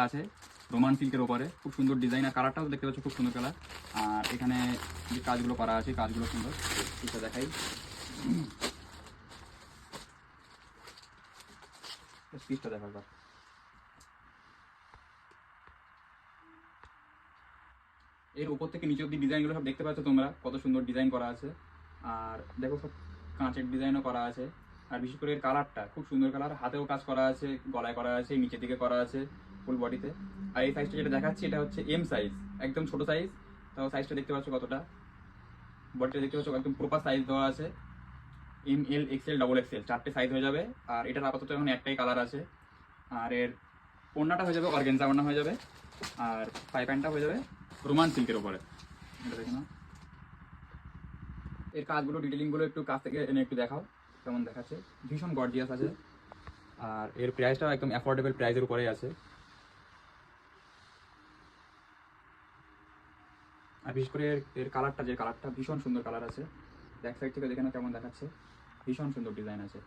আছে রোমান সিল্কের ওপরে, খুব সুন্দর ডিজাইন আর কালারটাও দেখতে পাচ্ছ খুব সুন্দর কালার। আর এখানে যে কাজগুলো করা আছে কাজগুলো সুন্দর, এটা দেখাই, পিসটা দেখা যাক। এর উপর থেকে নিচে অব্দি ডিজাইনগুলো সব দেখতে পাচ্ছ তোমরা, কত সুন্দর ডিজাইন করা আছে। আর দেখো সব কাঁচের ডিজাইনও করা আছে। আর বিশেষ করে এর কালারটা খুব সুন্দর কালার, হাতেও কাজ করা আছে, গলায় করা আছে, নিচের দিকে করা আছে ফুল বডিতে। আর এই সাইজটা যেটা দেখাচ্ছি এটা হচ্ছে এম সাইজ, একদম ছোট সাইজ। তাও সাইজটা দেখতে পাচ্ছ কতটা, বডিটা দেখতে পাচ্ছ একদম প্রপার সাইজ দেওয়া আছে। M L XL double XL চারটে সাইজ হয়ে যাবে। আর এটার আপাতত এখন একটাই কালার আছে। আর এর ওড়নাটা হয়ে যাবে অর্গানজা ওড়না হয়ে যাবে। আর পাই প্যান্টটা হয়ে যাবে রোমান সিল্কের ওপরে। এটা দেখে নাও, এর কাজগুলো ডিটেলিংগুলো একটু কাছ থেকে এনে একটু দেখাও কেমন দেখাচ্ছে, ভীষণ গর্জিয়াস আছে। আর এর প্রাইসটাও একদম অ্যাফোর্ডেবল প্রাইসের উপরেই আছে। আর বিশেষ করে এর কালারটা, যে কালারটা ভীষণ সুন্দর কালার আছে, ব্যাক সাইড থেকে দেখে নাও কেমন দেখাচ্ছে, ভীষণ সুন্দর ডিজাইন আছে।